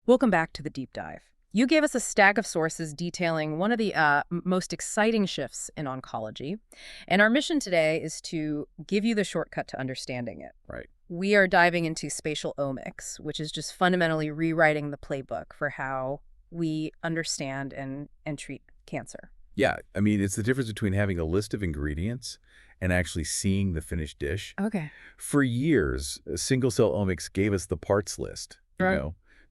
Welcome back to the deep dive. You gave us a stack of sources detailing one of the most exciting shifts in oncology, and our mission today is to give you the shortcut to understanding it. Right. We are diving into spatial omics, which is just fundamentally rewriting the playbook for how we understand and treat cancer. Yeah, I mean, it's the difference between having a list of ingredients and actually seeing the finished dish. Okay. For years, single-cell omics gave us the parts list, Right.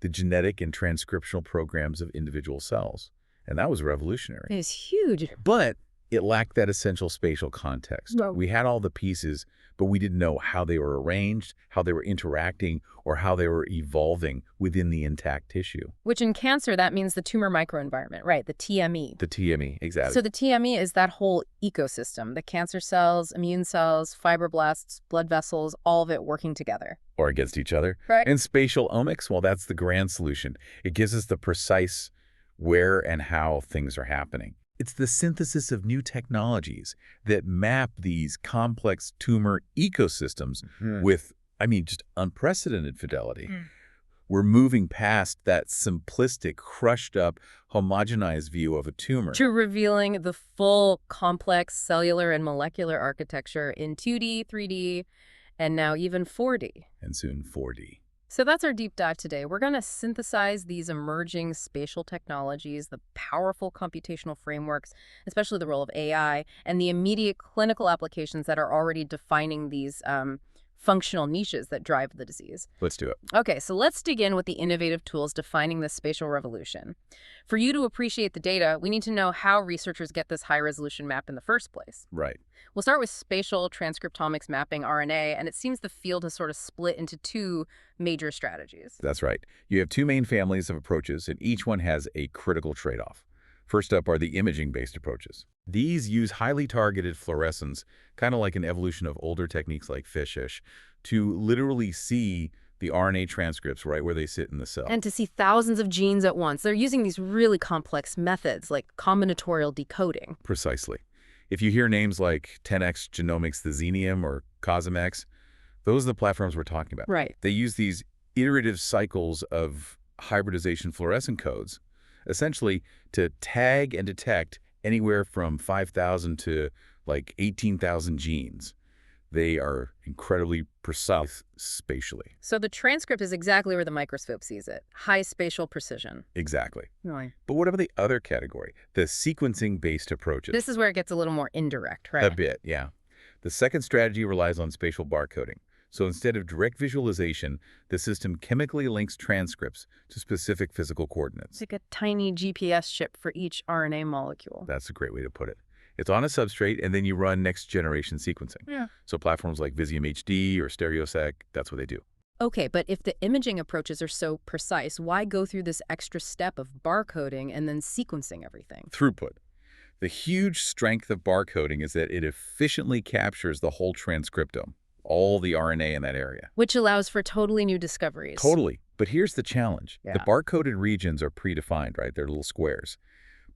the genetic and transcriptional programs of individual cells. And that was It revolutionary. is huge. But it lacked that essential spatial context. No. We had all the pieces, but we didn't know how they were arranged, how they were interacting, or how they were evolving within the intact tissue. Which in cancer, that means the tumor microenvironment, right? The TME. The TME, exactly. So the TME is that whole ecosystem, the cancer cells, immune cells, fibroblasts, blood vessels, all of it working together. Or against each other. Right. And spatial omics, well, that's the grand solution. It gives us the precise where and how things are happening. It's the synthesis of new technologies that map these complex tumor ecosystems with, just unprecedented fidelity. We're moving past that simplistic, crushed-up, homogenized view of a tumor. To revealing the full complex cellular and molecular architecture in 2D, 3D, and now even 4D. And soon 4D. So that's our deep dive today. We're going to synthesize these emerging spatial technologies, the powerful computational frameworks, especially the role of AI, and the immediate clinical applications that are already defining these functional niches that drive the disease. Let's do it. Okay, so let's dig in with the innovative tools defining the spatial revolution. For you to appreciate the data, we need to know how researchers get this high-resolution map in the first place. Right. We'll start with spatial transcriptomics mapping RNA, and it seems the field has sort of split into two major strategies. That's right. You have two main families of approaches, and each one has a critical trade-off. First up are the imaging-based approaches. These use highly targeted fluorescence, kind of like an evolution of older techniques like FISH, to literally see the RNA transcripts right where they sit in the cell. And to see thousands of genes at once. They're using these really complex methods like combinatorial decoding. Precisely. If you hear names like 10x Genomics, the Xenium, or CosmX, those are the platforms we're talking about. Right. They use these iterative cycles of hybridization fluorescent codes, essentially to tag and detect anywhere from 5,000 to like 18,000 genes. They are incredibly precise spatially. So the transcript is exactly where the microscope sees it. High spatial precision. Exactly. Really? But what about the other category? The sequencing-based approaches. This is where it gets a little more indirect, right? A bit, yeah. The second strategy relies on spatial barcoding. So instead of direct visualization, the system chemically links transcripts to specific physical coordinates. It's like a tiny GPS chip for each RNA molecule. That's a great way to put it. It's on a substrate, and then you run next-generation sequencing. Yeah. So platforms like Visium HD or StereoSec, that's what they do. Okay, but if the imaging approaches are so precise, why go through this extra step of barcoding and then sequencing everything? Throughput. The huge strength of barcoding is that it efficiently captures the whole transcriptome, all the RNA in that area. Which allows for totally new discoveries. Totally. But here's the challenge. Yeah. The barcoded regions are predefined, right? They're little squares.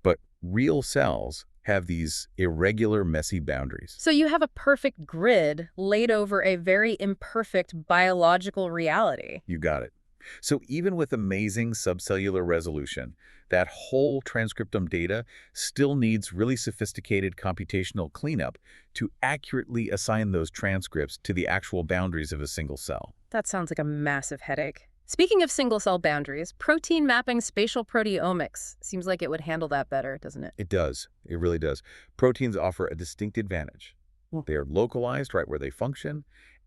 But real cells have these irregular, messy boundaries. So you have a perfect grid laid over a very imperfect biological reality. You got it. So even with amazing subcellular resolution, that whole transcriptome data still needs really sophisticated computational cleanup to accurately assign those transcripts to the actual boundaries of a single cell. That sounds like a massive headache. Speaking of single-cell boundaries, protein mapping spatial proteomics seems like it would handle that better, doesn't it? It does. It really does. Proteins offer a distinct advantage. They are localized right where they function,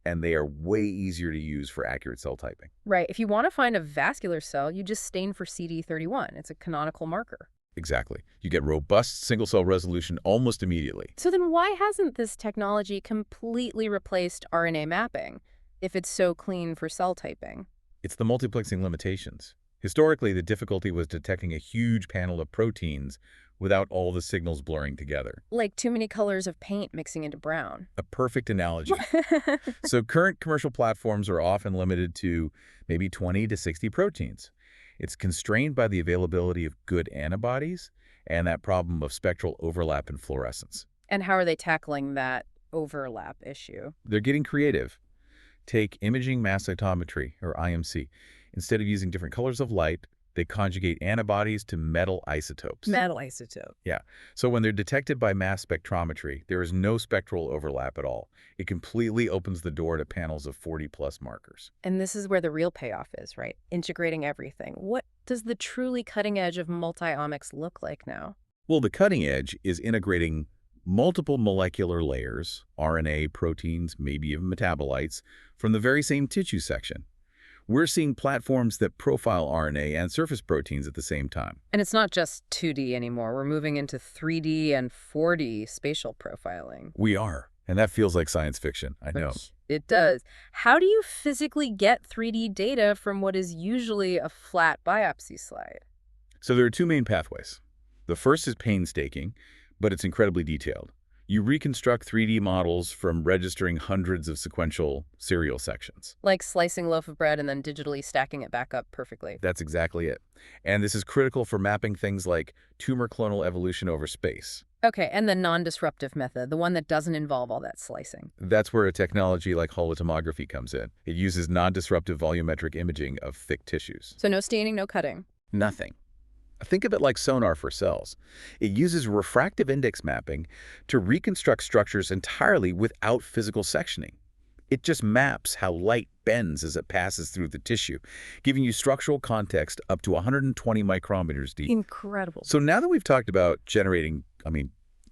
and they are way easier to use for accurate cell typing. Right. If you want to find a vascular cell, you just stain for CD31. It's a canonical marker. Exactly. You get robust single-cell resolution almost immediately. So then why hasn't this technology completely replaced RNA mapping if it's so clean for cell typing? It's the multiplexing limitations. Historically, the difficulty was detecting a huge panel of proteins without all the signals blurring together. Like too many colors of paint mixing into brown. A perfect analogy. So current commercial platforms are often limited to maybe 20 to 60 proteins. It's constrained by the availability of good antibodies and that problem of spectral overlap and fluorescence. And how are they tackling that overlap issue? They're getting creative. Take imaging mass cytometry, or IMC. Instead of using different colors of light, They conjugate antibodies to metal isotopes. Metal isotope. Yeah. So when they're detected by mass spectrometry, there is no spectral overlap at all. It completely opens the door to panels of 40-plus markers. And this is where the real payoff is, right? Integrating everything. What does the truly cutting edge of multi-omics look like now? Well, the cutting edge is integrating multiple molecular layers, RNA, proteins, maybe even metabolites, from the very same tissue section. We're seeing platforms that profile RNA and surface proteins at the same time. And it's not just 2D anymore. We're moving into 3D and 4D spatial profiling. We are. And that feels like science fiction, I know. It does. How do you physically get 3D data from what is usually a flat biopsy slide? So there are two main pathways. The first is painstaking, but it's incredibly detailed. You reconstruct 3D models from registering hundreds of sequential serial sections. Like slicing a loaf of bread and then digitally stacking it back up perfectly. That's exactly it. And this is critical for mapping things like tumor clonal evolution over space. Okay, and the non-disruptive method, the one that doesn't involve all that slicing. That's where a technology like holotomography comes in. It uses non-disruptive volumetric imaging of thick tissues. So no staining, no cutting. Nothing. Think of it like sonar for cells. It uses refractive index mapping to reconstruct structures entirely without physical sectioning. It just maps how light bends as it passes through the tissue, giving you structural context up to 120 micrometers deep. Incredible. So now that we've talked about generating,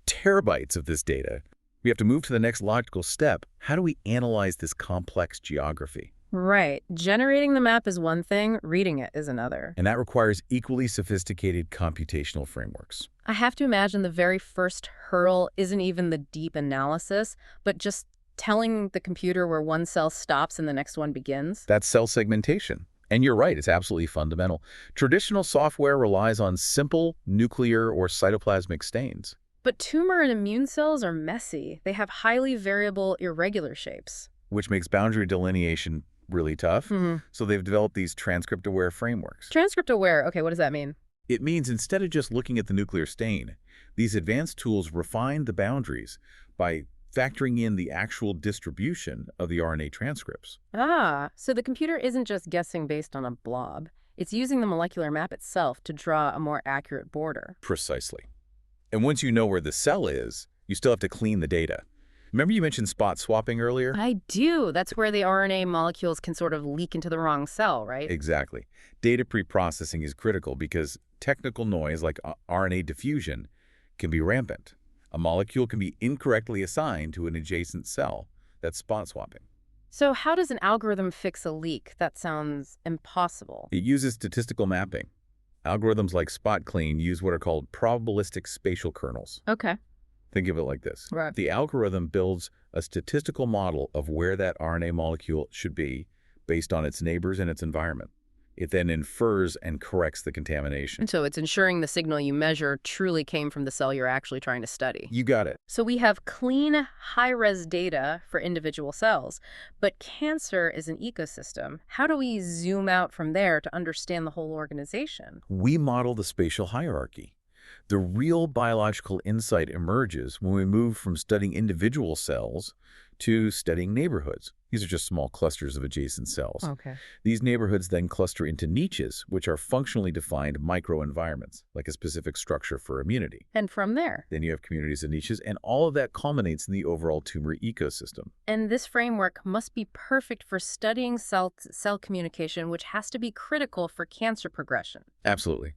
terabytes of this data, we have to move to the next logical step. How do we analyze this complex geography? Right. Generating the map is one thing, reading it is another. And that requires equally sophisticated computational frameworks. I have to imagine the very first hurdle isn't even the deep analysis, but just telling the computer where one cell stops and the next one begins. That's cell segmentation. And you're right, it's absolutely fundamental. Traditional software relies on simple nuclear or cytoplasmic stains. But tumor and immune cells are messy. They have highly variable, irregular shapes. Which makes boundary delineation really tough. So they've developed these transcript-aware frameworks. Transcript-aware, okay, what does that mean? It means instead of just looking at the nuclear stain, these advanced tools refine the boundaries by factoring in the actual distribution of the RNA transcripts. Ah, so the computer isn't just guessing based on a blob. It's using the molecular map itself to draw a more accurate border. Precisely. And once you know where the cell is, you still have to clean the data. Remember you mentioned spot swapping earlier? I do. That's where the RNA molecules can sort of leak into the wrong cell, right? Exactly. Data pre-processing is critical because technical noise like RNA diffusion can be rampant. A molecule can be incorrectly assigned to an adjacent cell. That's spot swapping. So how does an algorithm fix a leak? That sounds impossible. It uses statistical mapping. Algorithms like spot clean use what are called probabilistic spatial kernels. Okay. Think of it like this. Right. The algorithm builds a statistical model of where that RNA molecule should be based on its neighbors and its environment. It then infers and corrects the contamination. So it's ensuring the signal you measure truly came from the cell you're actually trying to study. You got it. So we have clean, high-res data for individual cells, but cancer is an ecosystem. How do we zoom out from there to understand the whole organization? We model the spatial hierarchy. The real biological insight emerges when we move from studying individual cells to studying neighborhoods. These are just small clusters of adjacent cells. Okay. These neighborhoods then cluster into niches, which are functionally defined microenvironments, like a specific structure for immunity. And from there? Then you have communities of niches, and all of that culminates in the overall tumor ecosystem. And this framework must be perfect for studying cell communication, which has to be critical for cancer progression. Absolutely.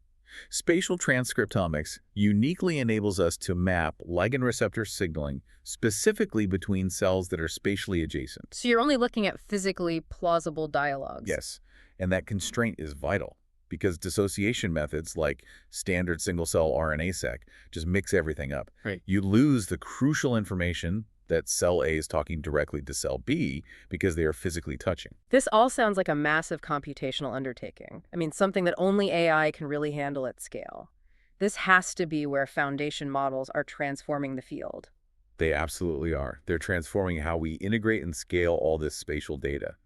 Spatial transcriptomics uniquely enables us to map ligand receptor signaling specifically between cells that are spatially adjacent. So you're only looking at physically plausible dialogues. Yes, and that constraint is vital because dissociation methods like standard single-cell RNA-seq just mix everything up. Right. You lose the crucial information that cell A is talking directly to cell B because they are physically touching. This all sounds like a massive computational undertaking. I mean, something that only AI can really handle at scale. This has to be where foundation models are transforming the field. They absolutely are. They're transforming how we integrate and scale all this spatial data.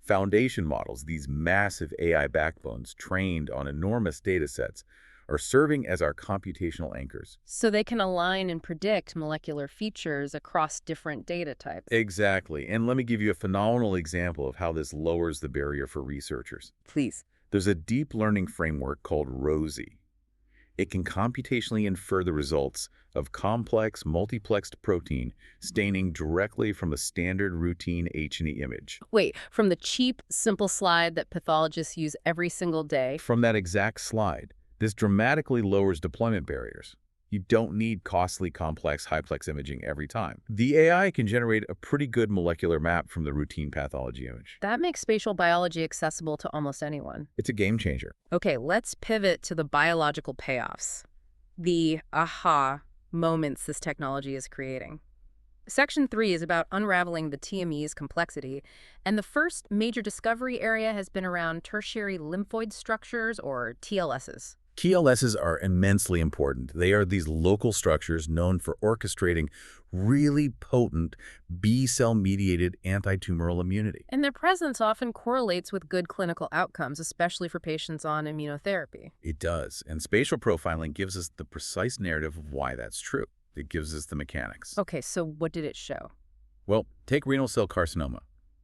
Foundation models, these massive AI backbones trained on enormous data sets, are serving as our computational anchors. So they can align and predict molecular features across different data types. Exactly. And let me give you a phenomenal example of how this lowers the barrier for researchers. Please. There's a deep learning framework called ROSI. It can computationally infer the results of complex, multiplexed protein staining directly from a standard routine H&E image. Wait, from the cheap, simple slide that pathologists use every single day? From that exact slide, this dramatically lowers deployment barriers. You don't need costly, complex, high-plex imaging every time. The AI can generate a pretty good molecular map from the routine pathology image. That makes spatial biology accessible to almost anyone. It's a game changer. Okay, let's pivot to the biological payoffs. The aha moments this technology is creating. Section 3 is about unraveling the TME's complexity, and the first major discovery area has been around tertiary lymphoid structures, or TLSs. TLSs are immensely important. They are these local structures known for orchestrating really potent B-cell-mediated anti-tumoral immunity. And their presence often correlates with good clinical outcomes, especially for patients on immunotherapy. It does, and spatial profiling gives us the precise narrative of why that's true. It gives us the mechanics. Okay, so what did it show? Well, take renal cell carcinoma.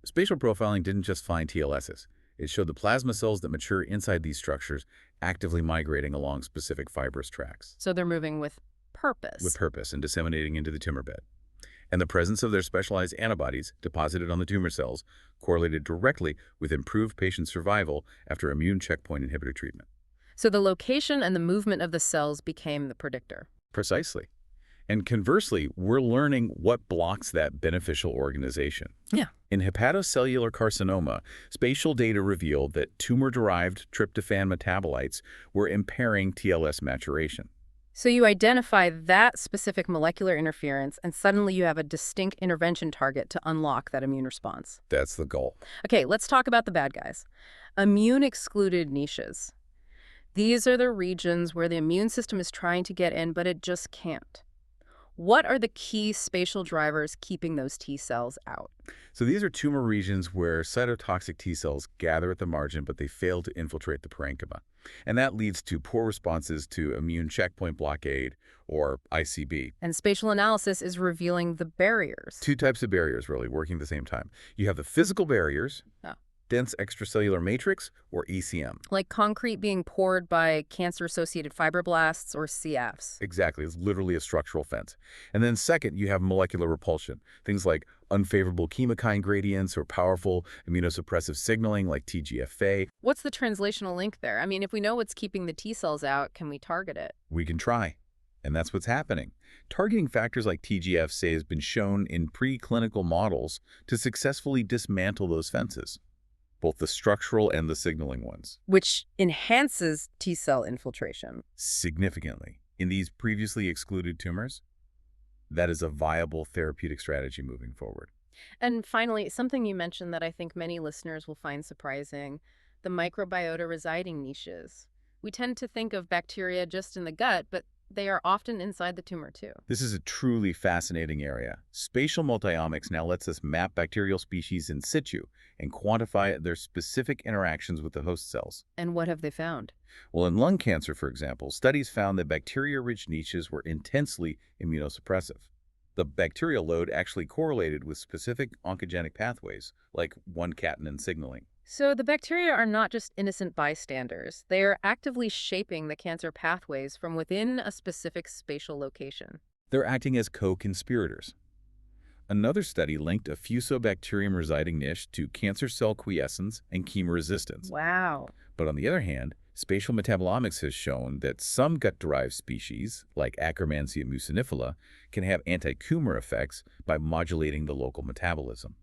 Spatial profiling didn't just find TLSs. It showed the plasma cells that mature inside these structures actively migrating along specific fibrous tracts. So they're moving with purpose. With purpose and disseminating into the tumor bed. And the presence of their specialized antibodies deposited on the tumor cells correlated directly with improved patient survival after immune checkpoint inhibitor treatment. So the location and the movement of the cells became the predictor. Precisely. And conversely, we're learning what blocks that beneficial organization. Yeah. In hepatocellular carcinoma, spatial data revealed that tumor-derived tryptophan metabolites were impairing TLS maturation. So you identify that specific molecular interference, and suddenly you have a distinct intervention target to unlock that immune response. That's the goal. Okay, let's talk about the bad guys. Immune-excluded niches. These are the regions where the immune system is trying to get in, but it just can't. What are the key spatial drivers keeping those T cells out? So these are tumor regions where cytotoxic T cells gather at the margin, but they fail to infiltrate the parenchyma. And that leads to poor responses to immune checkpoint blockade, or ICB. And spatial analysis is revealing the barriers. Two types of barriers, really, working at the same time. You have the physical barriers, dense extracellular matrix, or ECM. Like concrete being poured by cancer-associated fibroblasts, or CFs. Exactly. It's literally a structural fence. And then second, you have molecular repulsion. Things like unfavorable chemokine gradients or powerful immunosuppressive signaling like TGF-A. What's the translational link there? I mean, if we know what's keeping the T cells out, can we target it? We can try. And that's what's happening. Targeting factors like TGF-A has been shown in preclinical models to successfully dismantle those fences, both the structural and the signaling ones. Which enhances T cell infiltration. Significantly. In these previously excluded tumors, that is a viable therapeutic strategy moving forward. And finally, something you mentioned that I think many listeners will find surprising, the microbiota residing niches. We tend to think of bacteria just in the gut, but they are often inside the tumor too. This is a truly fascinating area. Spatial multiomics now lets us map bacterial species in situ and quantify their specific interactions with the host cells. And what have they found? Well, in lung cancer, for example, studies found that bacteria-rich niches were intensely immunosuppressive. The bacterial load actually correlated with specific oncogenic pathways, like 1-catenin signaling. So the bacteria are not just innocent bystanders. They are actively shaping the cancer pathways from within a specific spatial location. They're acting as co-conspirators. Another study linked a fusobacterium residing niche to cancer cell quiescence and chemoresistance. Wow. But on the other hand, spatial metabolomics has shown that some gut-derived species, like Akkermansia mucinifila, can have anti-tumor effects by modulating the local metabolism.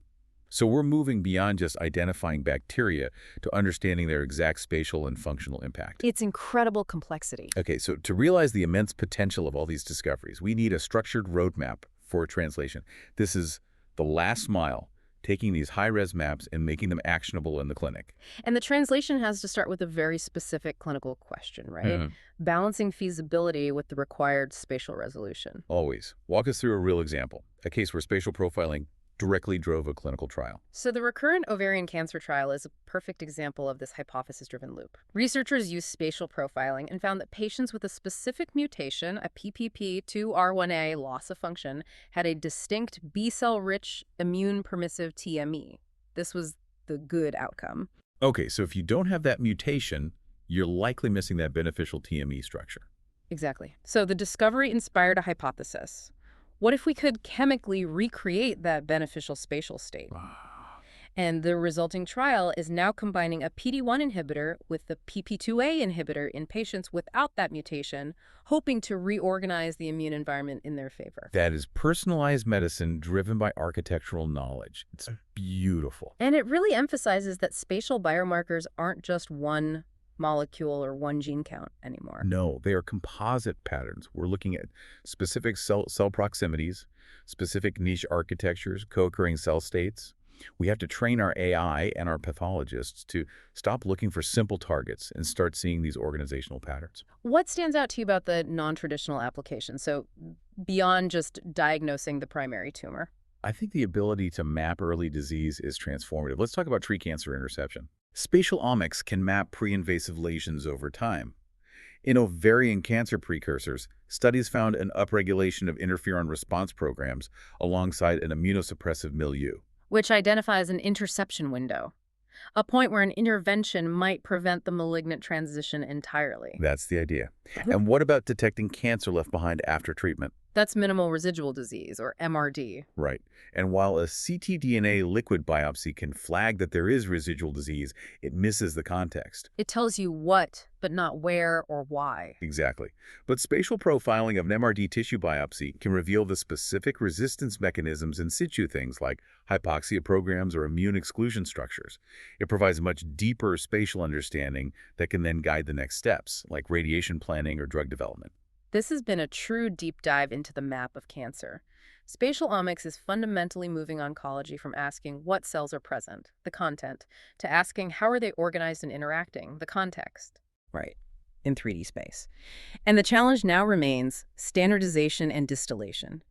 So we're moving beyond just identifying bacteria to understanding their exact spatial and functional impact. It's incredible complexity. Okay, so to realize the immense potential of all these discoveries, we need a structured roadmap for translation. This is the last mile, taking these high-res maps and making them actionable in the clinic. And the translation has to start with a very specific clinical question, right? Balancing feasibility with the required spatial resolution. Always. Walk us through a real example, a case where spatial profiling directly drove a clinical trial. So the recurrent ovarian cancer trial is a perfect example of this hypothesis-driven loop. Researchers used spatial profiling and found that patients with a specific mutation, a PPP2R1A loss of function, had a distinct B-cell-rich immune-permissive TME. This was the good outcome. Okay, so if you don't have that mutation, you're likely missing that beneficial TME structure. Exactly. So the discovery inspired a hypothesis. What if we could chemically recreate that beneficial spatial state? Ah, And the resulting trial is now combining a PD-1 inhibitor with the PP2A inhibitor in patients without that mutation, hoping to reorganize the immune environment in their favor. that is personalized medicine driven by architectural knowledge. It's beautiful. And it really emphasizes that spatial biomarkers aren't just one molecule or one gene count anymore. No, they are composite patterns. We're looking at specific cell proximities, specific niche architectures, co-occurring cell states. We have to train our AI and our pathologists to stop looking for simple targets and start seeing these organizational patterns. What stands out to you about the non-traditional application? So beyond just diagnosing the primary tumor. I think the ability to map early disease is transformative. Let's talk about tree cancer interception. Spatial omics can map pre-invasive lesions over time. In ovarian cancer precursors, studies found an upregulation of interferon response programs alongside an immunosuppressive milieu. Which identifies an interception window, a point where an intervention might prevent the malignant transition entirely. That's the idea. And what about detecting cancer left behind after treatment? That's minimal residual disease, or MRD. Right. And while a ctDNA liquid biopsy can flag that there is residual disease, it misses the context. It tells you what, but not where or why. Exactly. But spatial profiling of an MRD tissue biopsy can reveal the specific resistance mechanisms in situ, things like hypoxia programs or immune exclusion structures. It provides a much deeper spatial understanding that can then guide the next steps, like radiation planning or drug development. This has been a true deep dive into the map of cancer. Spatial omics is fundamentally moving oncology from asking what cells are present, the content, to asking how are they organized and interacting, the context. Right, in 3D space. And the challenge now remains standardization and distillation.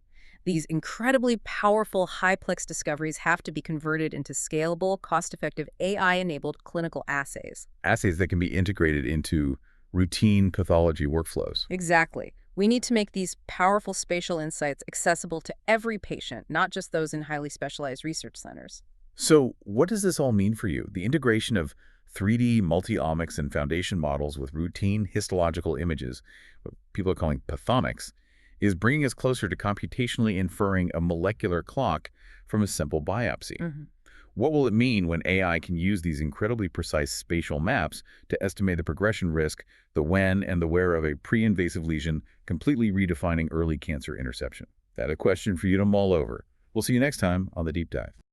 These incredibly powerful high-plex discoveries have to be converted into scalable, cost-effective, AI-enabled clinical assays. Assays that can be integrated into routine pathology workflows. Exactly. We need to make these powerful spatial insights accessible to every patient, not just those in highly specialized research centers. So what does this all mean for you? The integration of 3D multi-omics and foundation models with routine histological images, what people are calling pathomics, is bringing us closer to computationally inferring a molecular clock from a simple biopsy. What will it mean when AI can use these incredibly precise spatial maps to estimate the progression risk, the when and the where of a pre-invasive lesion, completely redefining early cancer interception? That's a question for you to mull over. We'll see you next time on The Deep Dive.